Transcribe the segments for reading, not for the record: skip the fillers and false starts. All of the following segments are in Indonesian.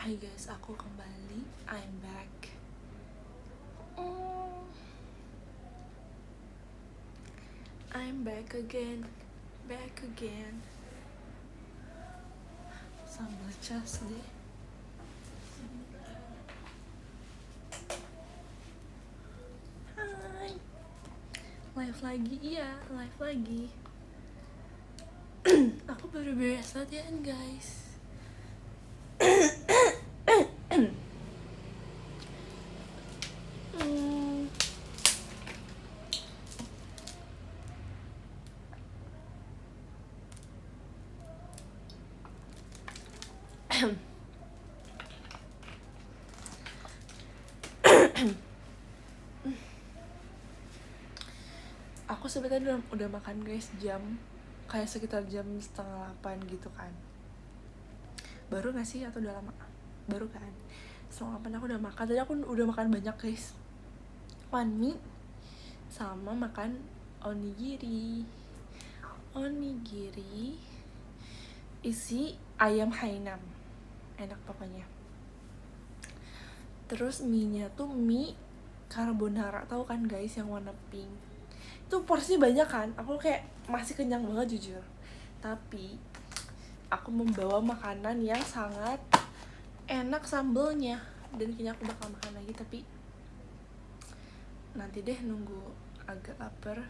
Hai guys, aku kembali. I'm back. Mm, I'm back again. Back again. Sambal cas deh. Hai. Live lagi, iya, live lagi. Aku baru beres latihan guys. Hmm, Aku sebenarnya udah makan guys, kayak sekitar jam 7:30 gitu kan. Baru gak sih atau udah lama? Baru kan. 7:30 aku udah makan. Tadi aku udah makan banyak guys. One mie sama makan onigiri isi ayam Hainam, enak pokoknya. Terus mie-nya tuh mie carbonara, tahu kan guys, yang warna pink. Itu porsinya banyak kan, aku kayak masih kenyang banget jujur. Tapi aku membawa makanan yang sangat enak sambelnya, dan kayaknya aku bakal makan lagi, tapi nanti deh, nunggu agak lapar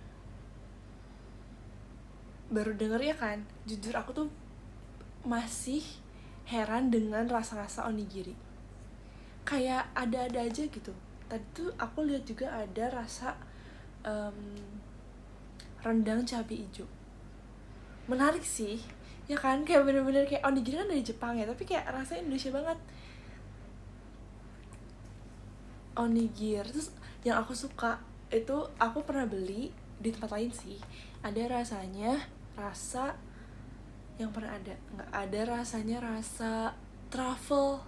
baru denger ya kan. Jujur aku tuh masih heran dengan rasa-rasa onigiri, kayak ada-ada aja gitu. Tadi tuh aku lihat juga ada rasa rendang cabai hijau, menarik sih ya kan, kayak bener-bener kayak onigiri kan dari Jepang ya, tapi kayak rasanya Indonesia banget onigiri. Terus yang aku suka itu, aku pernah beli di tempat lain sih, ada rasa yang pernah ada, nggak ada rasanya rasa truffle,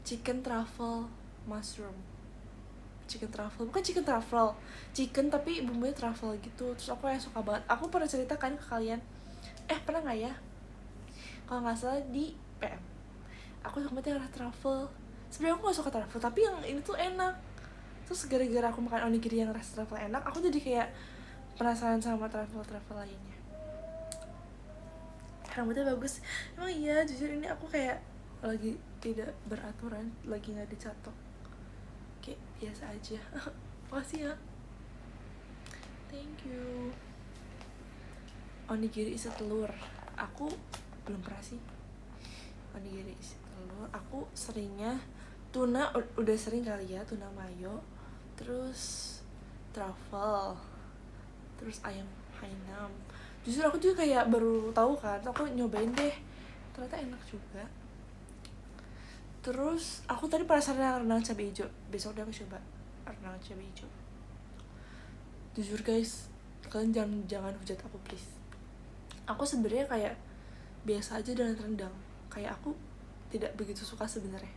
chicken truffle mushroom, chicken tapi bumbunya truffle gitu. Terus aku yang suka banget, aku pernah ceritakan ke kalian, pernah nggak ya, kalau nggak salah di PM, aku suka banget yang rasa truffle. Sebenarnya aku nggak suka truffle, tapi yang ini tuh enak. Terus gara-gara aku makan onigiri yang rasa truffle enak, aku jadi kayak penasaran sama truffle lainnya. Rambutnya bagus emang. Iya, jujur ini aku kayak lagi tidak beraturan, lagi nggak dicatok, kayak biasa aja. Makasih ya, thank you. Onigiri isi telur, aku belum pernah sih onigiri isi telur. Aku seringnya tuna, udah sering kali ya, tuna mayo, terus truffle, terus ayam Hainam. Jujur aku juga kayak baru tahu kan, aku nyobain deh, ternyata enak juga. Terus aku tadi penasaran rendang cabai hijau, besok deh aku coba rendang cabai hijau. Jujur guys, kalian jangan hujat aku please. Aku sebenarnya kayak biasa aja dengan rendang, kayak aku tidak begitu suka sebenarnya.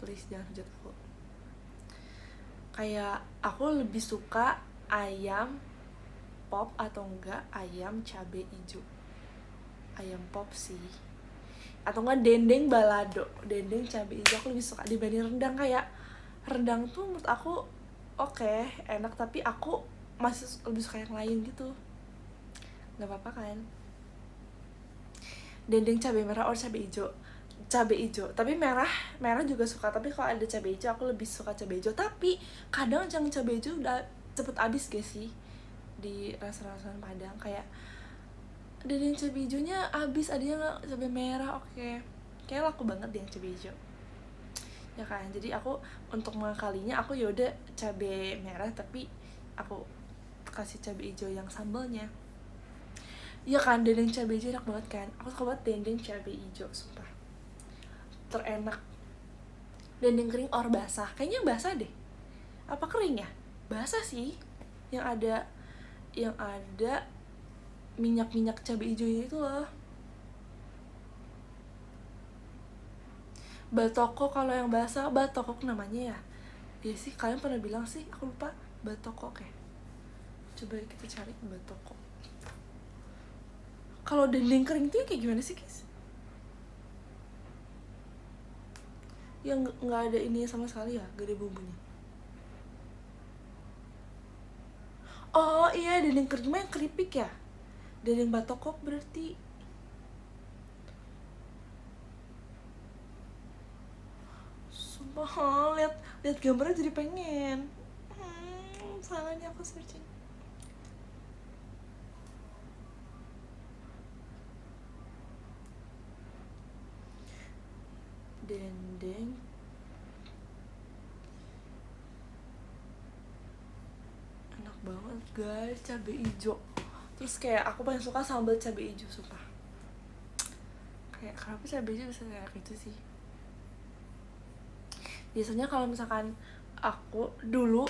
Please jangan hujat aku. Kayak aku lebih suka ayam pop atau enggak ayam cabai hijau. Ayam pop sih, atau enggak dendeng balado, dendeng cabai hijau aku lebih suka dibanding rendang. Kayak rendang tuh menurut aku oke, enak, tapi aku masih lebih suka yang lain gitu. Nggak apa-apa kan, dendeng cabai merah atau cabai hijau, tapi merah juga suka, tapi kalau ada cabai hijau aku lebih suka cabai hijau. Tapi kadang yang cabai hijau udah cepet habis gak sih di restoran Padang, kayak dendeng cabai hijaunya habis, ada yang cabai merah. Oke, kayak laku banget deh yang cabai hijau ya kan. Jadi aku untuk mengakalinya, aku yaudah cabai merah, tapi aku kasih cabai hijau yang sambalnya. Iya kan, dendeng cabai hijau enak banget kan, aku suka banget dendeng cabai hijau, sumpah terenak. Dendeng kering or basah, kayaknya basah deh, apa kering ya, basah sih, yang ada minyak cabai hijaunya itu loh. Batoko kalau yang basah, batoko namanya ya. Iya sih, kalian pernah bilang sih, aku lupa. Batoko kayak. Coba kita cari batoko. Kalau dendeng kering itu kayak gimana sih guys? yang nggak ada ini sama sekali ya, gak ada bumbunya. Oh iya, dendeng kering mah yang keripik ya, dendeng batokok berarti. Sumpah, lihat lihat gambarnya jadi pengen. Salah nih aku searching. Dendeng enak banget guys, cabai hijau. Terus kayak aku paling suka sambal cabai hijau, sumpah. Kayak kenapa cabai hijau bisa kayak gitu sih. Biasanya kalau misalkan aku dulu,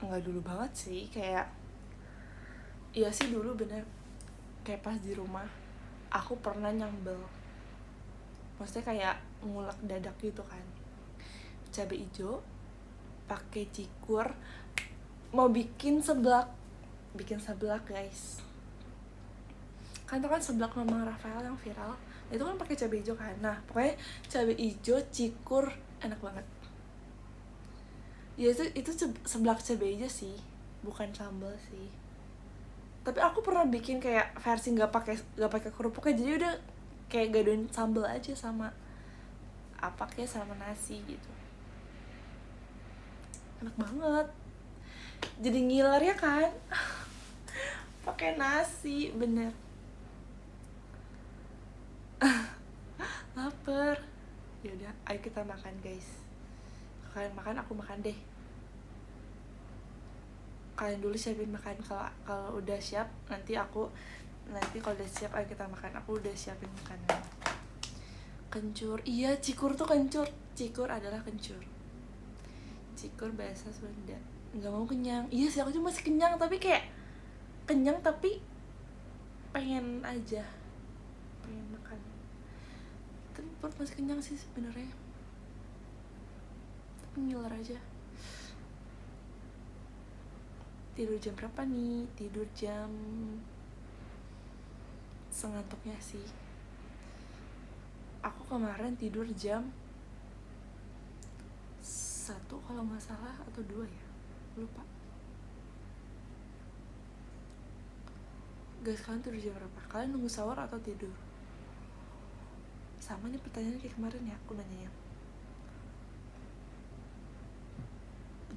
nggak dulu banget sih, kayak iya sih dulu bener, kayak pas di rumah aku pernah nyambel, maksudnya kayak ngulek dadak gitu kan, cabai hijau pakai cikur, mau bikin seblak guys. Kan itu kan seblak Mamang Rafael yang viral, itu kan pakai cabai hijau kan. Nah pokoknya cabai hijau cikur enak banget ya. Itu seblak cabai hijau sih, bukan sambal sih. Tapi aku pernah bikin kayak versi nggak pakai kerupuknya, jadi udah kayak gadoin sambal aja sama apa kayak sama nasi gitu. Enak banget, jadi ngiler ya kan. Pakai nasi bener. Lapar. Yaudah, ayo kita makan guys. Kalian makan, aku makan deh. Kalian dulu siapin makan, kalau udah siap nanti kalau udah siap ayo kita makan. Aku udah siapin makanan. Kencur, iya cikur tuh kencur. Cikur adalah kencur. Cikur bahasa Sunda. Nggak mau kenyang. Iya sih aku cuma masih kenyang, tapi kayak kenyang tapi pengen aja, pengen makan. Tapi perut masih kenyang sih sebenarnya, tapi ngiler aja. Tidur jam berapa nih? Tidur jam sengantuknya sih. Aku kemarin tidur jam 1 kalau nggak salah, atau 2 ya, lupa. Guys, kalian tidur jam berapa? Kalian nunggu sahur atau tidur? Sama nih pertanyaannya kayak kemarin ya, aku nanya ya.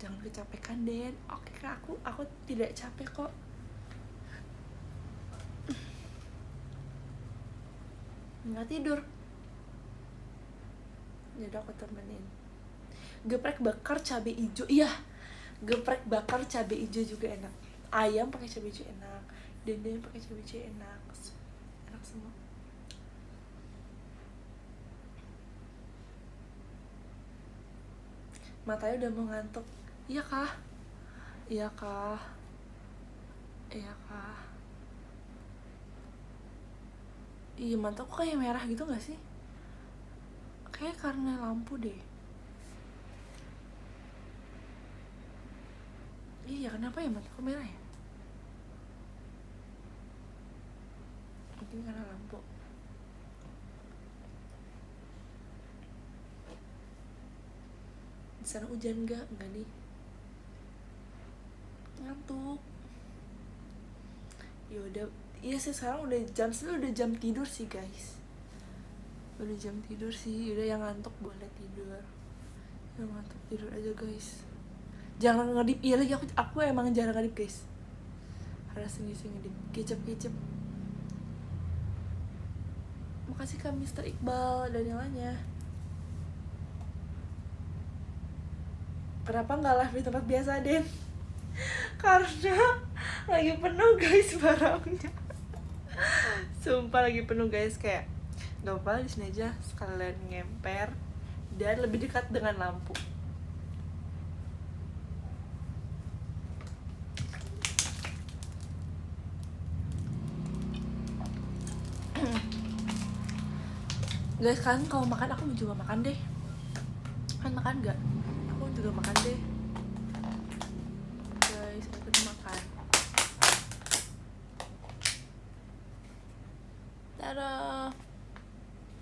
Jangan kecapekan Den. Oke kak, aku tidak capek kok. Nggak tidur. Jadi aku temenin. Geprek bakar cabai hijau, iya. Geprek bakar cabai hijau juga enak. Ayam pakai cabai hijau enak. Dendeng pakai cabai hijau enak. Enak semua. Matanya udah mau ngantuk. Iya kah? Iya kah? Iya kah? Iya, mataku kayak merah gitu gak sih? Kayak karena lampu deh. Iya, kenapa ya mataku merah ya? Mungkin karena lampu. Di sana hujan gak? Enggak nih. Ngantuk. Ya udah, iya sih sekarang udah jam tidur sih guys. Udah jam tidur sih, udah yang ngantuk boleh tidur. Yang ngantuk tidur aja guys. Jangan ngedip, iya lagi aku emang jarang ngedip guys. Harus sini ngedip, kicep. Makasih Kak Mr. Iqbal dan yang lainnya. Kenapa nggak live di tempat biasa Den? Karena lagi penuh guys barangnya. Sumpah lagi penuh guys, kayak gak apa-apa di sini aja sekalian ngemper dan lebih dekat dengan lampu. Guys, kan kalau makan aku juga makan deh. Kan makan gak? Aku juga makan deh. Guys, aku makan. Tada.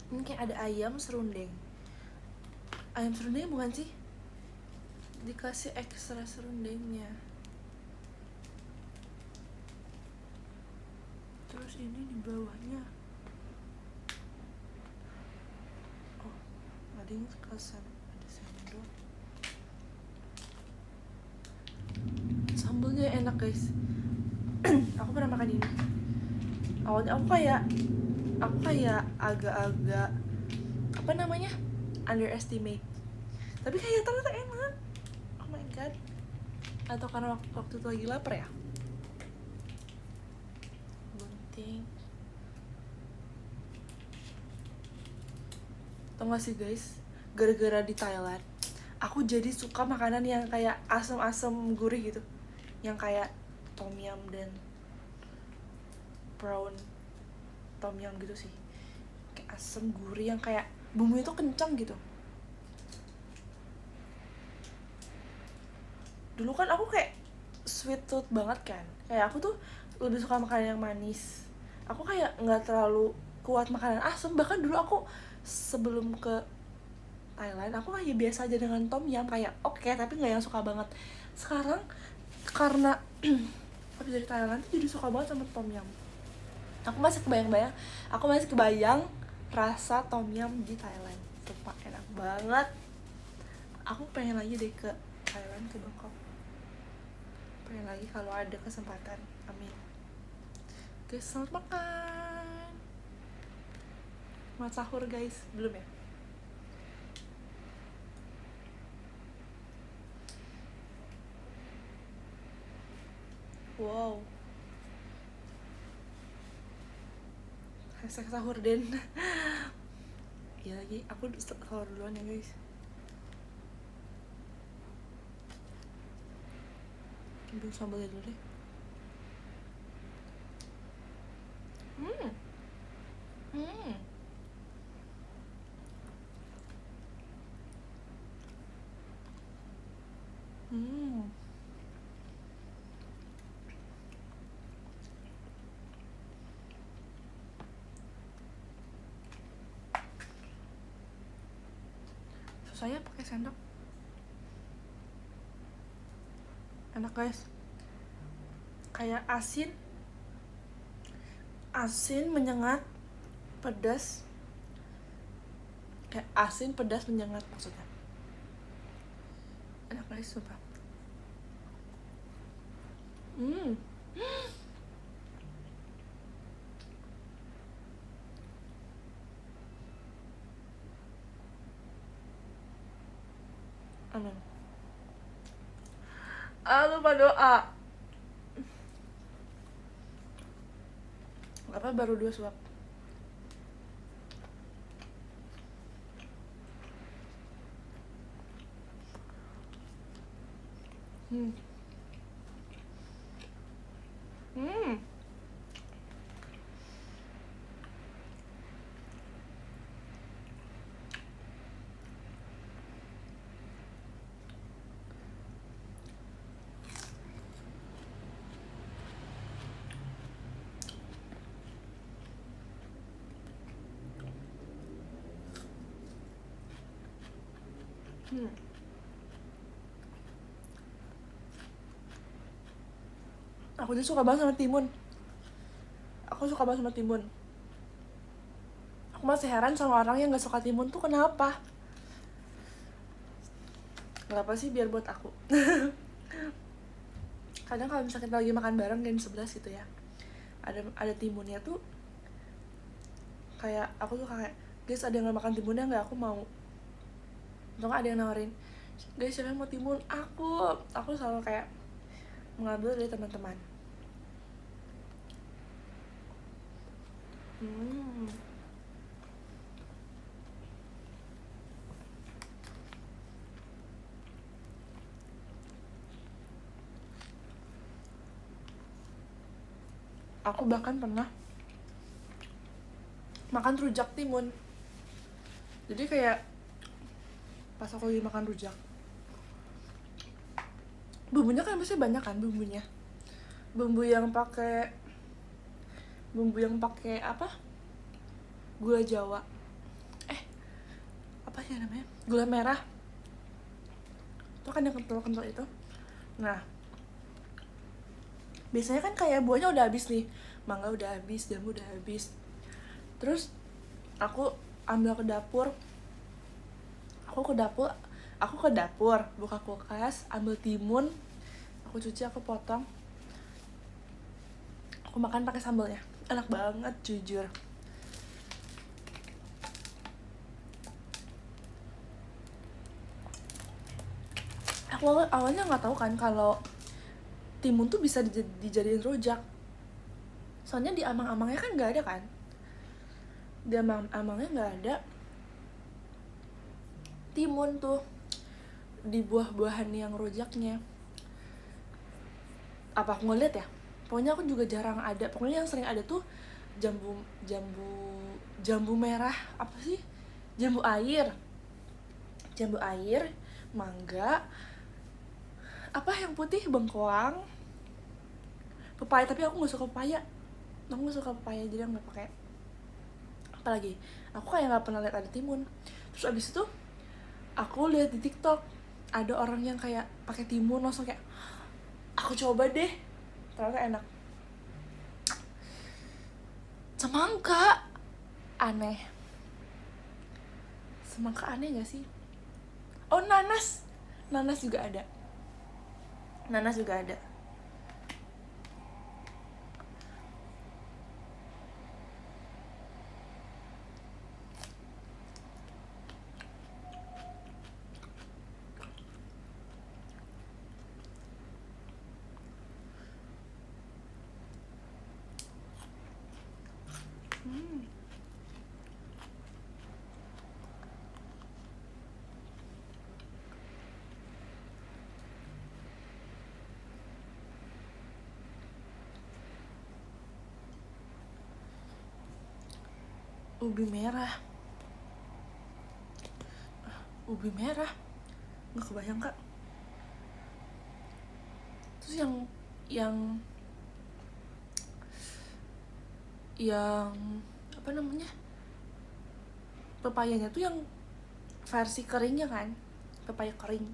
Ini kayak ada ayam serundeng. ayam serundeng bukan sih, dikasih ekstra serundengnya. Terus ini di bawahnya, oh ada yang kesan, ada sendok. Sambelnya enak guys. Aku pernah makan ini. Awalnya aku kayak agak-agak apa namanya, underestimate, tapi kayak ternyata enak. Oh my god. Atau karena waktu itu lagi lapar ya. Bunting. Tau gak sih guys, gara-gara di Thailand aku jadi suka makanan yang kayak asam-asam gurih gitu, yang kayak tom yum dan prawn tom yum gitu sih, kayak asam gurih yang kayak bumbunya tuh kencang gitu. Dulu kan aku kayak sweet tooth banget kan, kayak aku tuh lebih suka makanan yang manis. Aku kayak nggak terlalu kuat makanan asam. Bahkan dulu aku sebelum ke Thailand aku kayak biasa aja dengan tom yum, kayak oke, tapi nggak yang suka banget. Sekarang karena habis dari Thailand tuh jadi suka banget sama tom yum. Aku masih kebayang rasa tom yum di Thailand. Sumpah enak banget. Aku pengen lagi deh ke Thailand, ke Bangkok. Pengen lagi kalau ada kesempatan. Amin. Guys, selamat makan. Selamat sahur guys. Belum ya? Wow. Hashtag sahur den. Iya lagi, aku sahur duluan ya guys. Ambil sambalnya dulu deh. Susahnya pakai sendok. Enak guys. Kayak asin menyengat, pedas. Kayak asin pedas menyengat maksudnya. Enak guys, sumpah. Amin. Lupa doa. Apa baru 2 suap. Aku tuh suka banget sama timun. Aku masih heran sama orang yang gak suka timun tuh kenapa. Kenapa sih biar buat aku. Kadang kalau misalnya kita lagi makan bareng di sebelah gitu ya, ada timunnya tuh, kayak aku tuh kayak, guys ada yang gak makan timunnya nggak, aku mau. Atau nggak ada yang nawarin, guys siapa yang mau timun, aku selalu kayak mengambil dari teman-teman. Aku bahkan pernah makan rujak timun. Jadi kayak pas aku lagi makan rujak, bumbunya kan pasti banyak kan bumbunya. Bumbu yang pakai apa? Gula Jawa. apa ya namanya, gula merah itu kan yang kental-kental itu. Nah biasanya kan kayak buahnya udah habis nih, mangga udah habis, jambu udah habis, terus aku ambil ke dapur, aku ke dapur buka kulkas, ambil timun, aku cuci, aku potong, aku makan pakai sambelnya, enak banget jujur. Aku awalnya nggak tahu kan kalau timun tuh bisa dijadiin rujak, soalnya di amang-amangnya kan nggak ada kan, di amang-amangnya nggak ada timun tuh di buah-buahan yang rujaknya. Apa aku ngeliat ya, pokoknya aku juga jarang ada, pokoknya yang sering ada tuh jambu merah, apa sih, jambu air, mangga, apa yang putih, bengkoang, pepaya, tapi aku nggak suka pepaya, jadi aku nggak pakai. Apalagi aku kayak nggak pernah lihat ada timun. Terus abis itu aku lihat di TikTok ada orang yang kayak pakai timun, langsung kayak aku coba deh, ternyata enak. Semangka aneh gak sih? Oh, nanas juga ada. Ubi merah nggak kebayang kak. Terus yang apa namanya, pepayanya tuh yang versi keringnya kan, pepaya kering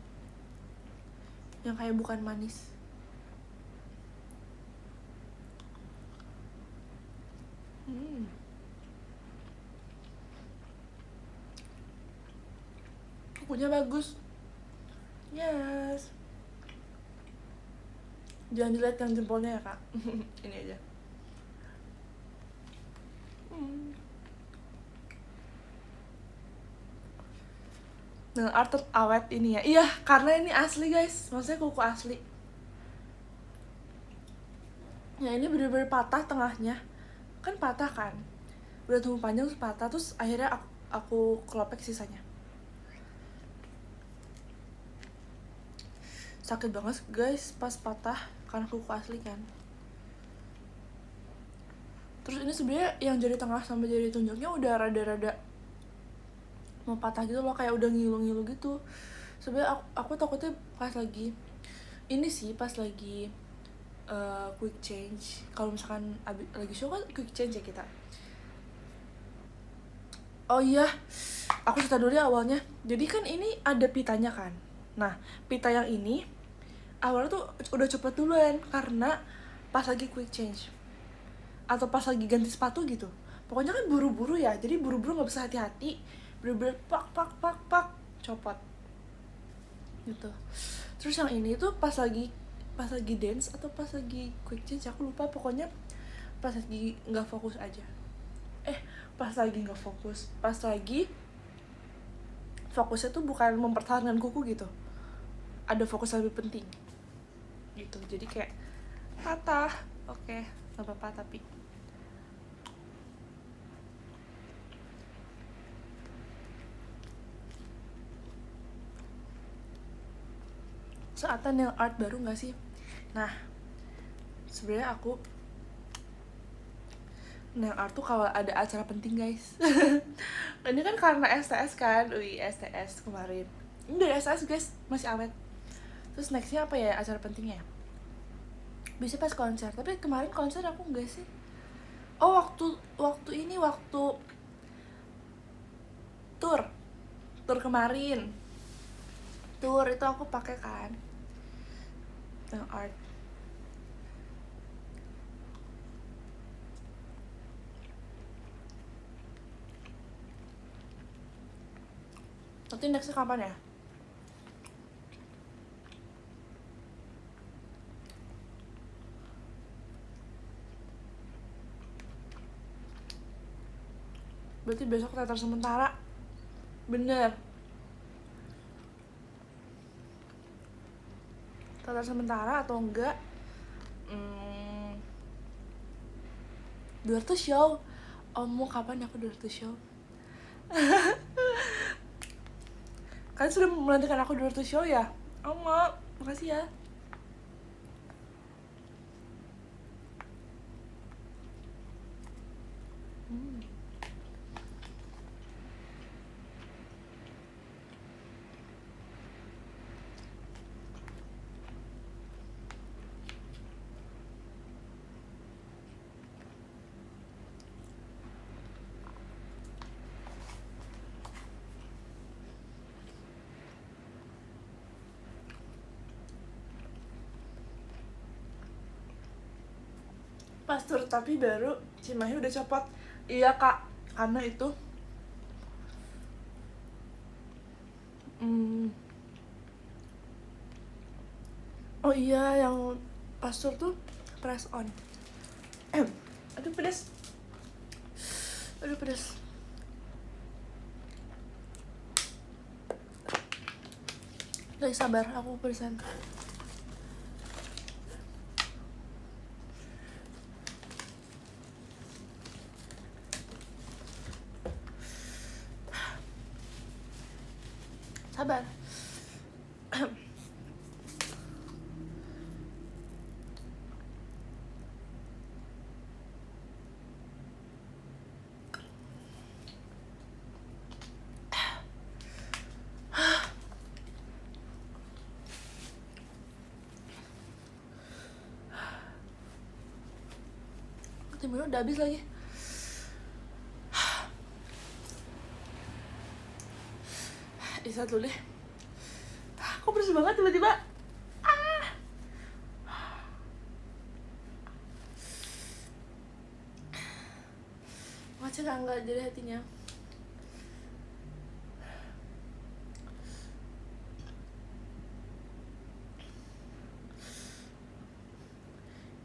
yang kayak bukan manis. Kukunya bagus. Yes. Jangan dilihat yang jempolnya ya kak. Ini aja. Nail art awet ini ya. Iya, karena ini asli guys. Maksudnya kuku asli. Ya ini bener-bener patah tengahnya. Kan patah kan. Udah tumbuh panjang terus patah, terus akhirnya aku kelopek sisanya. Sakit banget guys pas patah karena kuku asli kan. Terus ini sebenarnya yang jari tengah sama jari tunjuknya udah rada-rada mau patah gitu loh, kayak udah ngilu-ngilu gitu. Sebenarnya aku takutnya pas lagi quick change. Kalau misalkan lagi show kan quick change ya kita. Oh iya, aku cerita dulu ya awalnya. Jadi kan ini ada pitanya kan. Nah, pita yang ini awalnya tuh udah cepet duluan karena pas lagi quick change atau pas lagi ganti sepatu gitu. Pokoknya kan buru-buru ya, jadi buru-buru nggak bisa hati-hati, bener-bener pak copot gitu. Terus yang ini tuh pas lagi dance atau pas lagi quick change, aku lupa, pokoknya pas lagi nggak fokus aja. Pas lagi fokusnya tuh bukan mempertahankan kuku gitu, ada fokus lebih penting gitu, jadi kayak patah. Oke, nggak apa-apa. Tapi saatnya nail art baru nggak sih? Nah, sebenarnya aku nail art tuh kalau ada acara penting guys. Ini kan karena STS kan, STS kemarin. Ini dari STS guys, masih awet. Terus nextnya apa ya acara pentingnya? Bisa pas konser, tapi kemarin konser aku enggak sih. Oh, waktu tour tur kemarin. Tur itu aku pakai kan yang art. Nanti nextnya kapan ya? Berarti besok teater sementara. Bener. Teater sementara atau enggak Duarte show. Mau kapan aku Duarte show? Kalian sudah menantikan aku Duarte show ya? Mau, makasih ya. Pas tur tapi baru Cimahi udah copot. Iya kak, karena itu oh iya, yang pas tur tuh press on. Aduh pedas. Aduh pedas. Guys sabar, aku pedesan. Sabar. Timunnya udah habis lagi. Istirahat dulu deh. Kok bersih banget tiba-tiba. Macet enggak jadi hatinya.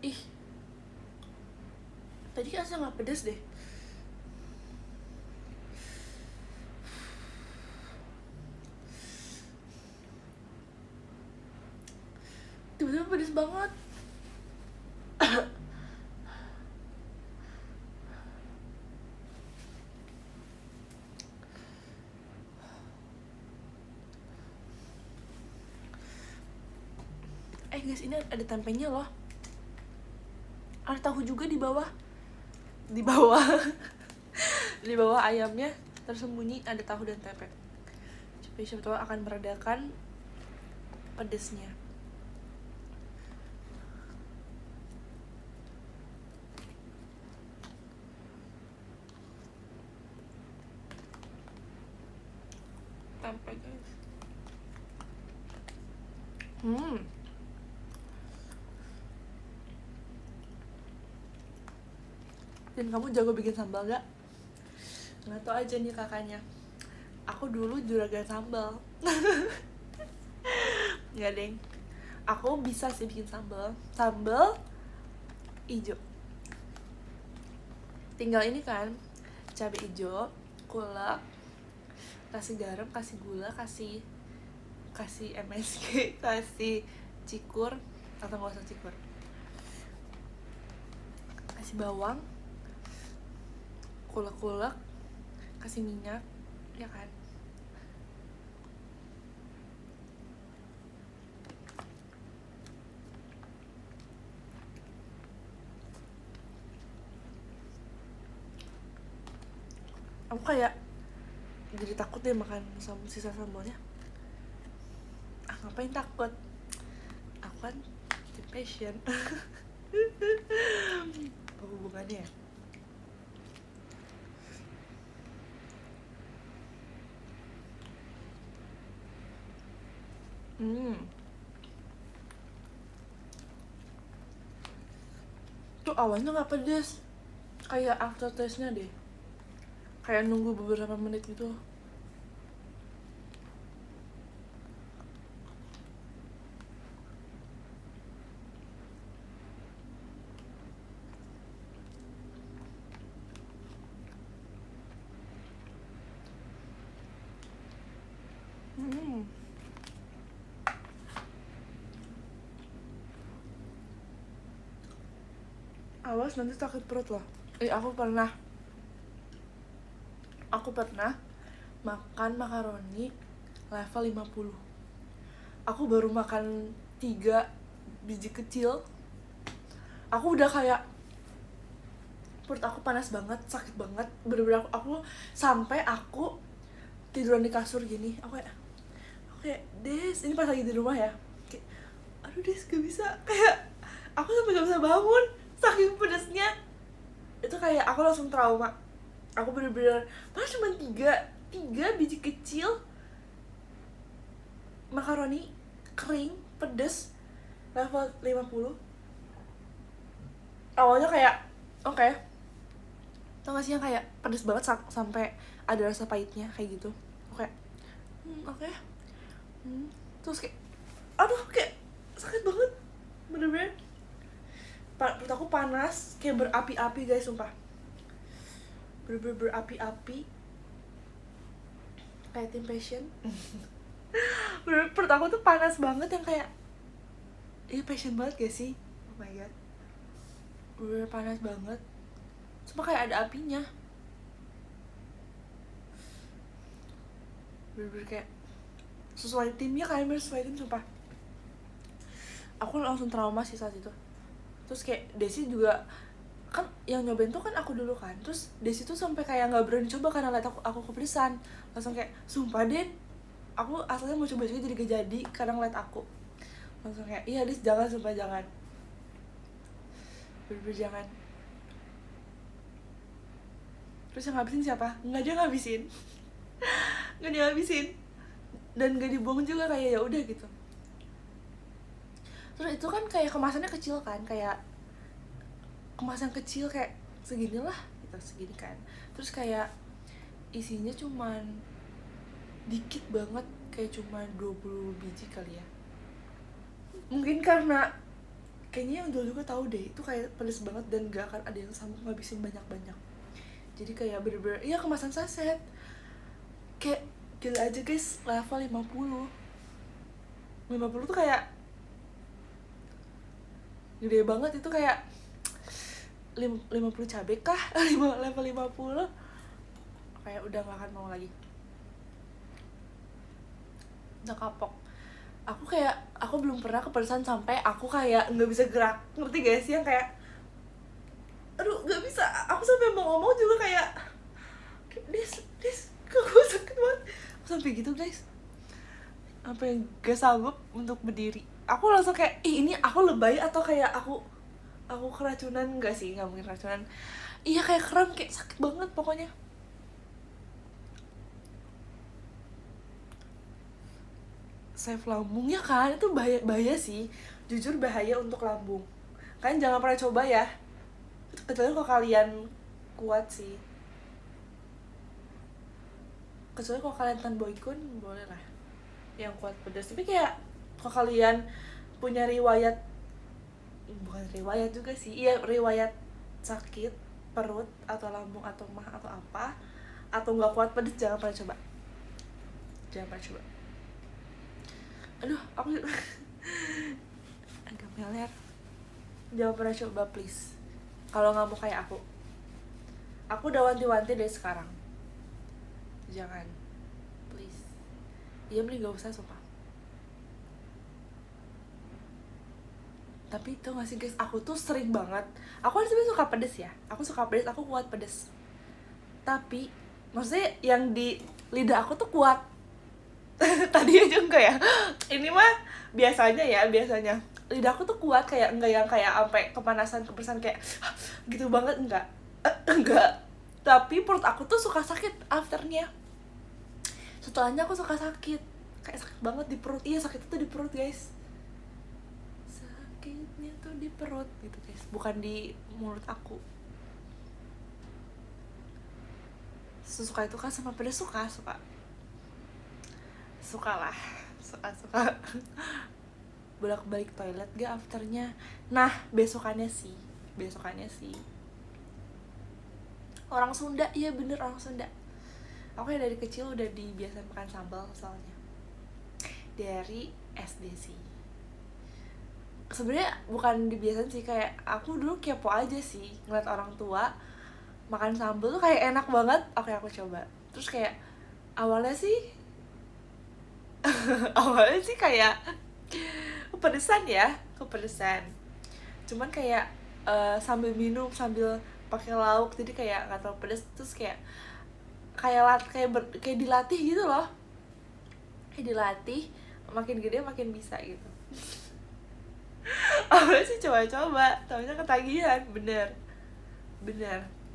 Ih, tadi kan saya nggak pedes deh. Tiba-tiba pedes banget. Guys, ini ada tempenya loh. Ada tahu juga di bawah. Di bawah. Di bawah ayamnya tersembunyi ada tahu dan tempe. Siapa tahu akan meredakan pedesnya. Tempe guys. Dan kamu jago bikin sambal gak? Nggak tau aja nih kakaknya. Aku dulu juragan sambal. Nggak deng. Aku bisa sih bikin sambal. Sambal ijo. Tinggal ini kan, cabai ijo, kulak, kasih garam, kasih gula, kasih MSG, kasih cikur atau nggak usah cikur, kasih bawang, kulak-kulak, kasih minyak, ya kan. Aku kayak jadi takut deh makan sisa sambalnya. Ngapain takut? Aku kan passion. Apa hubungannya ya? Tuh awalnya nggak pedes, kayak aftertaste-nya deh, kayak nunggu beberapa menit gitu. Awas nanti sakit perut loh. Aku pernah makan makaroni level 50. Aku baru makan 3 biji kecil, aku udah kayak perut aku panas banget, sakit banget, bener-bener aku sampai aku tiduran di kasur gini, aku kayak Des, ini pas lagi di rumah ya, kayak aduh Des gak bisa, kayak aku sampai gak bisa bangun saking pedesnya. Itu kayak aku langsung trauma. Aku bener-bener padahal cuma 3 biji kecil makaroni kering pedes level 50. Awalnya kayak oke, tau gak sih yang kayak pedes banget sampai ada rasa pahitnya kayak gitu. Oke. Terus kayak aduh, kayak sakit banget, bener-bener perut aku panas kayak berapi-api guys, sumpah, bener-bener berapi-api kayak Tim Passion. Bener-bener perut aku tuh panas banget yang kayak passion banget gak sih, oh my god, bener-bener panas banget, cuma kayak ada apinya, bener-bener kayak sesuai timnya, kalian bener sesuai tim, sumpah. Aku langsung trauma sih saat itu. Terus kayak Desi juga kan yang nyobain tuh kan aku dulu kan, terus Desi tuh sampai kayak nggak berani coba karena liat aku kepedesan, langsung kayak sumpah Den, aku asalnya mau coba juga jadi gak jadi karena ngeliat aku, langsung kayak iya Des jangan, sumpah jangan, bener-bener jangan. Terus yang ngabisin siapa? Nggak, dia ngabisin. Nggak dihabisin dan nggak dibuang juga, kayak ya udah gitu. Terus itu kan kayak kemasannya kecil kan, kayak kemasan kecil kayak segini lah gitu, segini kan. Terus kayak isinya cuman dikit banget, kayak cuma 20 biji kali ya. Mungkin karena kayaknya yang jual juga tahu deh itu kayak pedes banget dan gak akan ada yang sanggup ngabisin banyak-banyak. Jadi kayak bener-bener iya kemasan saset. Kayak gila aja guys, level 50 tuh kayak gede banget, itu kayak 50 cabai kah? Level 50 kayak udah gak akan mau lagi, udah kapok. Aku belum pernah kepedesan sampai aku kayak nggak bisa gerak, ngerti gak sih, yang kayak aduh nggak bisa, aku sampai mau ngomong juga kayak Des kok gue sakit banget, aku sampai gitu guys, sampai gak sanggup untuk berdiri. Aku langsung kayak ini aku lebay atau kayak aku keracunan, enggak sih, nggak mungkin keracunan, iya kayak kram, kayak sakit banget pokoknya. Save lambungnya kan, itu bahaya sih, jujur bahaya untuk lambung. Kalian jangan pernah coba ya, kecuali kalau kalian kuat sih, kecuali kalau kalian Tan Boykun boleh lah yang kuat pedas. Tapi kayak kalau kalian punya bukan riwayat juga sih, iya riwayat sakit perut atau lambung atau mah atau apa, atau nggak kuat pedas, jangan pernah coba. Aduh aku agak meler, jangan pernah coba please kalau nggak mau kayak aku udah wanti-wanti dari sekarang, jangan please. Iya mending gak usah, sumpah. Tapi tau gak sih guys, aku tuh sering banget, aku kan sebenernya suka pedes ya, aku kuat pedes, tapi maksudnya yang di lidah aku tuh kuat. Tadi aja enggak ya, ini mah biasanya lidah aku tuh kuat, kayak enggak yang kayak sampai kepedesan kayak gitu banget, enggak. Tapi perut aku tuh suka sakit afternya, setelahnya aku suka sakit kayak sakit banget di perut. Iya, sakitnya tuh di perut guys, sakitnya tuh di perut gitu guys, bukan di mulut aku. Suka itu kan sama pedas, suka lah, suka bolak-balik toilet gak afternya. Nah besokannya sih orang Sunda, iya bener orang Sunda. Aku ya dari kecil udah dibiasain makan sambal soalnya dari SD sih. Sebenarnya bukan dibiasain sih, kayak aku dulu kepo aja sih ngeliat orang tua makan sambal tuh kayak enak banget. Oke, aku coba. Terus kayak awalnya sih awalnya sih kayak kepedesan. Cuman kayak sambil minum sambil pakai lauk, jadi kayak nggak terlalu pedes. Terus kayak dilatih gitu loh, kayak dilatih, makin gede makin bisa gitu. Awalnya sih coba-coba, taunya ketagihan. Bener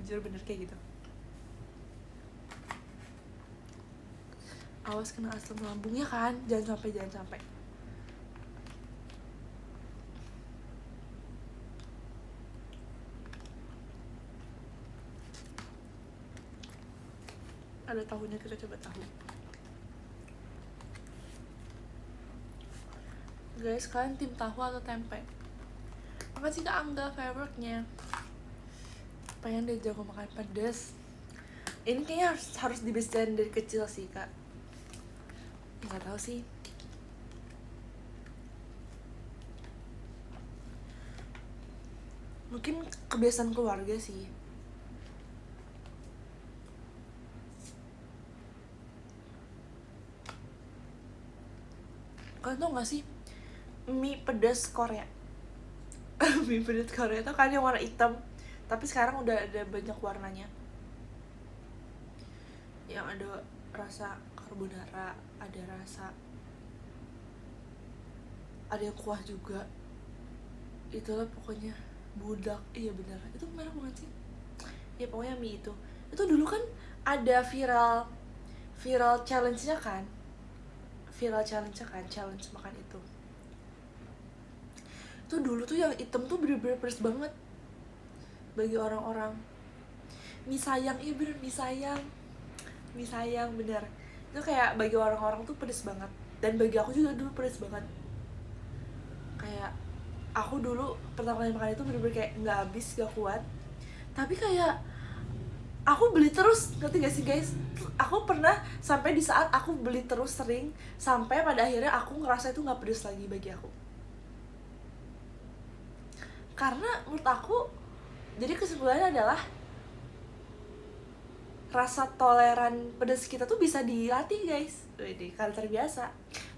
jujur bener kayak gitu. Awas kena asam lambungnya kan, jangan sampai. Ada tahunya, kita coba tahu guys. Kalian tim tahu atau tempe? Makasih Kak Angga favorite-nya. Pengen deh jago makan pedas. Ini kayaknya harus dibiasain dari kecil sih Kak. Nggak tahu sih. Mungkin kebiasaan keluarga sih. Kalian tau gak sih mie pedas Korea? Mie pedas Korea tuh kan yang warna hitam, tapi sekarang udah ada banyak warnanya, yang ada rasa carbonara, ada yang kuah juga. Itulah pokoknya budak. Iya bener, itu merah banget sih. Ya pokoknya mie itu dulu kan ada viral challenge-nya kan, challenge makan itu dulu tuh yang hitam tuh bener-bener pedes banget bagi orang-orang. Mie sayang, iya bener, mie sayang bener. Itu kayak bagi orang-orang tuh pedes banget, dan bagi aku juga dulu pedes banget. Kayak aku dulu pertama kali makan itu bener-bener kayak nggak habis, gak kuat. Tapi kayak aku beli terus, ngerti gak sih guys? Aku pernah sampai di saat aku beli terus sering, sampai pada akhirnya aku ngerasa itu nggak pedes lagi bagi aku. Karena menurut aku, jadi kesimpulannya adalah rasa toleran pedas kita tuh bisa dilatih guys. Wih, karena terbiasa.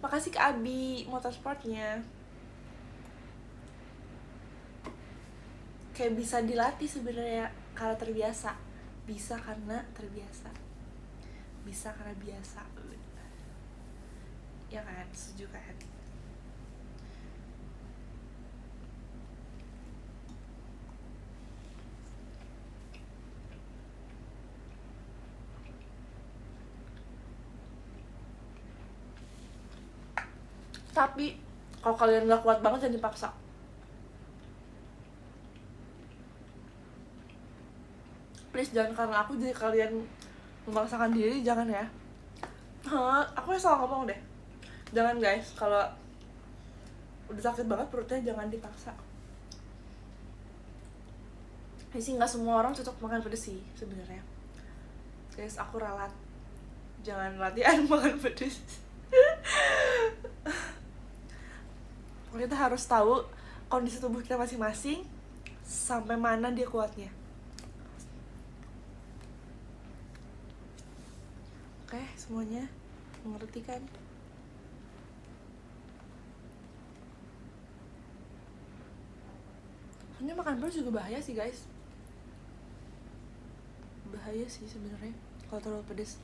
Makasih ke Abi motorsportnya. Kayak bisa dilatih sebenarnya karena terbiasa. Bisa karena terbiasa. Bisa karena biasa. Ya kan, setuju kan? Tapi kalau kalian gak kuat banget jangan dipaksa. Please jangan karena aku jadi kalian memaksakan diri, jangan ya. Aku yang salah ngomong deh. Jangan guys, kalau udah sakit banget perutnya jangan dipaksa. Ini sih nggak semua orang cocok makan pedes sih sebenarnya. Guys, aku ralat. Jangan latihan makan pedes. Kita harus tahu kondisi tubuh kita masing-masing, sampai mana dia kuatnya. Oke, semuanya mengerti kan? Soalnya makan pedas juga bahaya sih guys. Bahaya sih sebenarnya kalau terlalu pedas.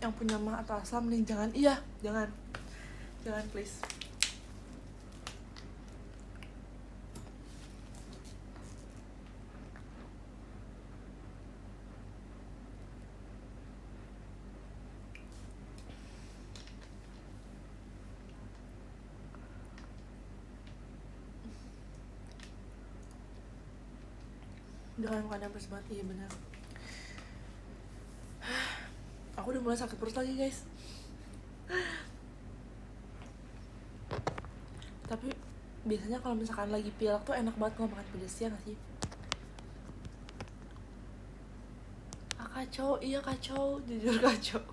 yang punya mah atau asam nih jangan, jangan please. Jangan makan yang pedes banget, iya benar. Aku udah mulai sakit perut lagi guys. Tapi biasanya kalau misalkan lagi pilek tuh enak banget kalau makan pedes, ya gak sih? Kacau, iya kacau, jujur kacau.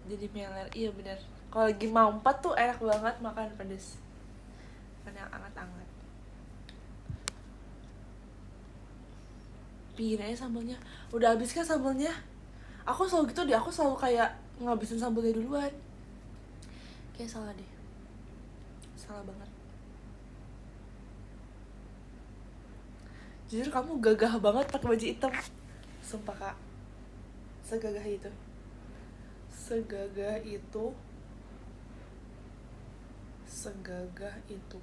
Jadi meler, iya benar. Kalau lagi mampet tuh enak banget makan pedes, makan yang anget-anget. Pingin aja sambelnya. Udah habis kan sambelnya? Aku selalu gitu deh, aku selalu kayak ngabisin sambelnya duluan. Kayak salah deh, salah banget. Jujur kamu gagah banget pakai baju hitam, sumpah kak. Segagah itu, segagah itu, segagah itu.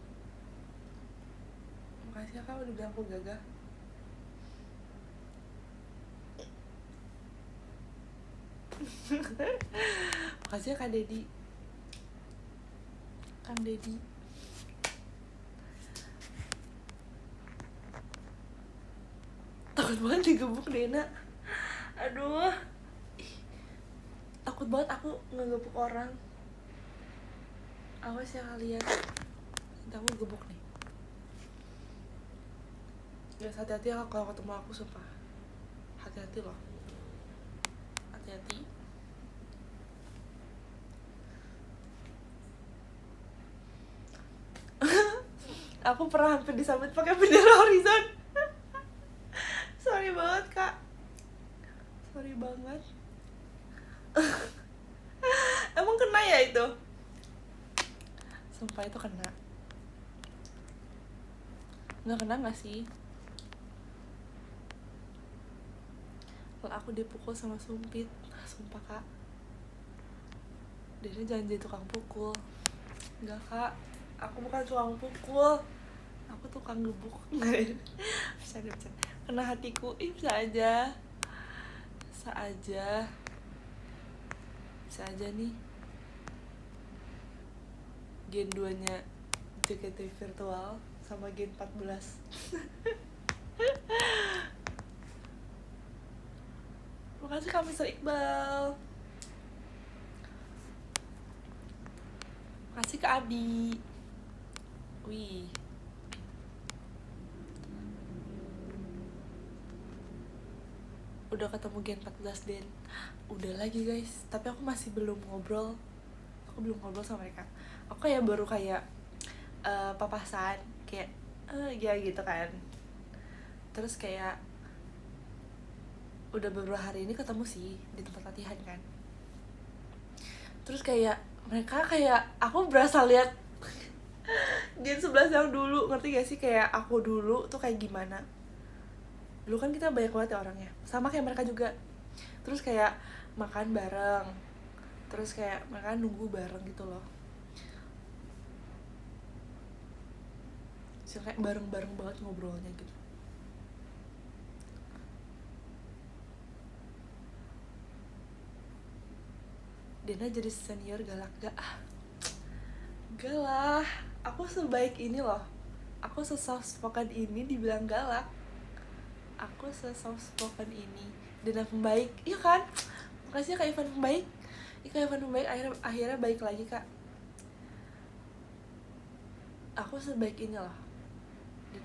Makasih ya kak udah bilang aku gagah. Makasih ya kak Dedi, Kang Dedi. Takut banget digebuk Dena. Aduh, takut banget aku ngegebuk orang. Awas ya kalian, nanti aku gebuk nih. Guys, hati-hati ya kalau ketemu aku, sumpah. Hati-hati loh, hati-hati. Aku pernah hampir disambut pakai bendera Horizon. Sorry banget kak, sorry banget. Emang kena ya itu? Sumpah itu kena. Nggak kena nggak sih? Kalau aku dipukul sama Sumpit, sumpah kak. Dia jangan jadi tukang pukul. Enggak kak, aku bukan tukang pukul, aku tukang gebuk. Bercanda. Kena hatiku, bisa aja. Bisa aja nih. Gen 2 nya JKT virtual sama Gen 14. Makasih kak Mr. Iqbal. Makasih kak Abi. Wih, udah ketemu Gen 14 Den. Udah lagi guys, tapi aku masih belum ngobrol. Aku belum ngobrol sama mereka. Aku kayak baru kayak papasan kayak ya gitu kan. Terus kayak udah beberapa hari ini ketemu sih di tempat latihan kan. Terus kayak mereka kayak aku berasa lihat Gen 11 yang dulu, ngerti gak sih? Kayak aku dulu tuh kayak gimana. Dulu kan kita banyak banget ya orangnya, sama kayak mereka juga. Terus kayak makan bareng, terus kayak mereka nunggu bareng gitu loh. Terus kayak bareng-bareng banget ngobrolnya gitu. Dena jadi senior galak gak? Gak lah, aku sebaik ini loh. Aku se-soft spoken ini dibilang galak. Aku se-soft spoken ini. Dena pembaik, iya kan? Makasih ya Kak Ivan pembaik. Kak Ivan pembaik akhirnya baik lagi kak. Aku sebaik ini loh,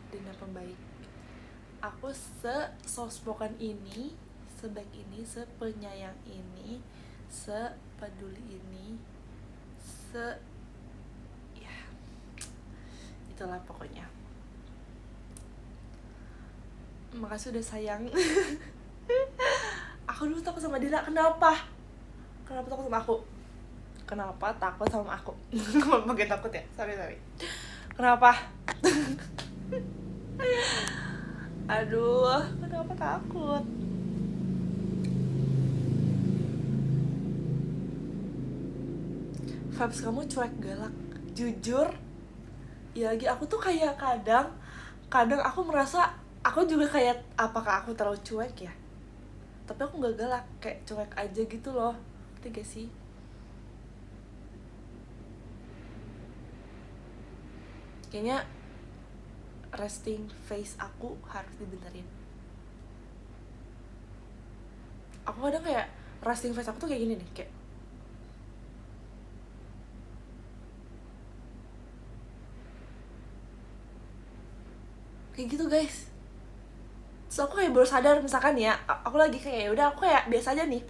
Dena pembaik. Aku se-soft spoken ini, sebaik ini, sepenyayang ini, sepeduli ini, ya itulah pokoknya. Makasih udah sayang. Aku dulu takut sama Dina. Kenapa takut sama aku? Kenapa takut sama aku? Makin takut ya? Sorry Kenapa? Aduh, kenapa takut? vibes kamu cuek galak. Jujur, ya lagi aku tuh kayak kadang aku merasa aku juga kayak, apakah aku terlalu cuek ya, tapi aku nggak galak, kayak cuek aja gitu loh. Ngerti gak sih? Kayaknya resting face aku harus dibenerin. Aku kadang kayak resting face aku tuh kayak gini nih, kayak gitu guys. Terus aku kayak baru sadar, misalkan ya aku lagi kayak, ya udah aku kayak biasa aja nih,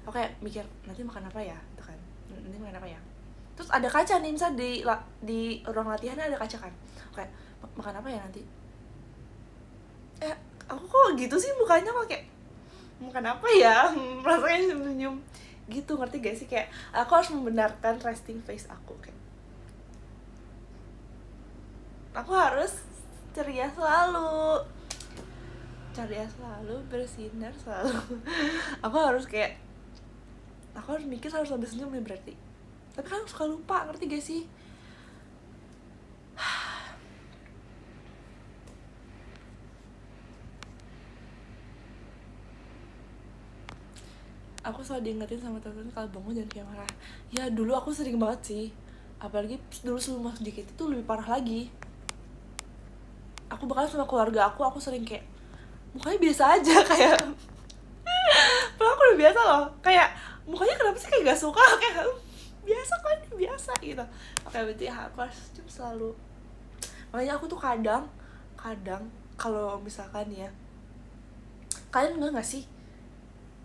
aku kayak mikir nanti makan apa ya gitu kan, nanti makan apa ya. Terus ada kaca nih, misal di ruang latihan ada kaca kan, aku kayak makan apa ya nanti. Aku kok gitu sih mukanya, kok kayak makan apa ya, rasanya senyum gitu. Ngerti gak sih? Kayak aku harus membenarkan resting face aku, kayak aku harus ceria selalu, bersinar selalu. Aku harus kayak, aku harus mikir harus sambil senyum nih berarti. Tapi kan suka lupa, ngerti gak sih? Aku selalu diingetin sama temen-temen kalau bangun jangan kayak marah. Ya dulu aku sering banget sih, apalagi dulu sebelum masuk JKT itu lebih parah lagi. Aku bahkan sama keluarga aku sering kayak mukanya biasa aja kayak padahal aku udah biasa loh, kayak mukanya kenapa sih kayak gak suka, kayak biasa kok, ini biasa gitu. Oke, berarti aku harus selalu. Makanya aku tuh kadang kalau misalkan ya, kalian enggak sih,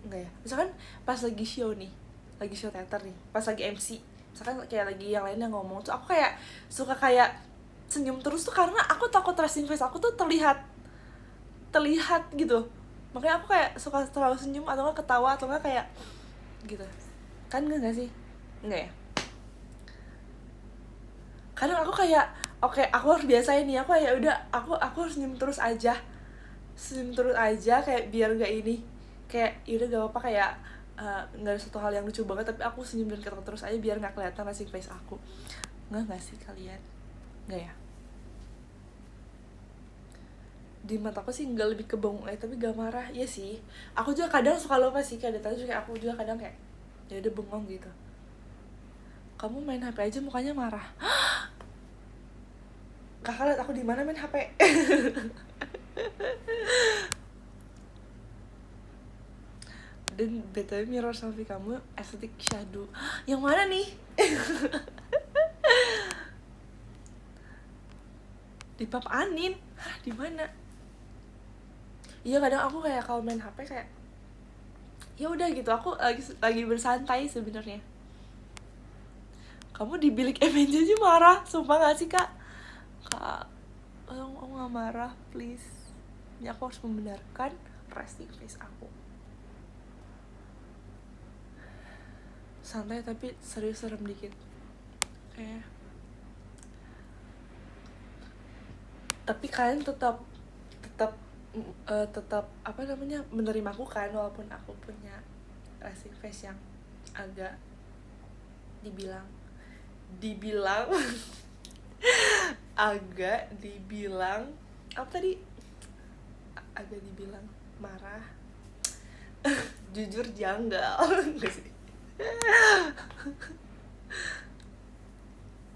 enggak ya, misalkan pas lagi show nih, lagi show teater nih, pas lagi MC, misalkan kayak lagi yang lainnya ngomong tuh, aku kayak suka kayak senyum terus tuh, karena aku takut resting face aku tuh terlihat gitu. Makanya aku kayak suka terlalu senyum atau nggak ketawa atau nggak kayak gitu kan. Enggak sih? Enggak ya, kadang aku kayak oke, aku harus biasain nih, aku kayak udah, aku harus senyum terus aja, kayak biar nggak ini, kayak yaudah gak apa-apa, kayak nggak ada satu hal yang lucu banget tapi aku senyum dan ketawa terus aja biar nggak kelihatan resting face aku. Nggak sih kalian? Nggak ya? Di mata aku sih nggak, lebih ke bengong aja tapi gak marah. Iya sih, aku juga kadang suka lupa sih, kayak tadi juga aku juga kadang kayak ya udah bengong gitu. Kamu main HP aja mukanya marah. Kakak liat aku di mana main HP? Dan btw mirror selfie kamu estetik shadow. Yang mana nih? Di Pap Anin. Di mana? Iya, kadang aku kayak kalau main HP kayak ya udah gitu, aku lagi bersantai sebenarnya. Kamu di bilik MNJ aja marah, sumpah gak sih kak? Kak, aku gak marah, please. Ini aku harus membenarkan resting face aku. Santai tapi serius, serem dikit. Tapi kalian tetap apa namanya, menerima aku kan, walaupun aku punya resting face yang agak dibilang agak dibilang apa tadi, agak dibilang marah. Jujur janggal. Nggak sih?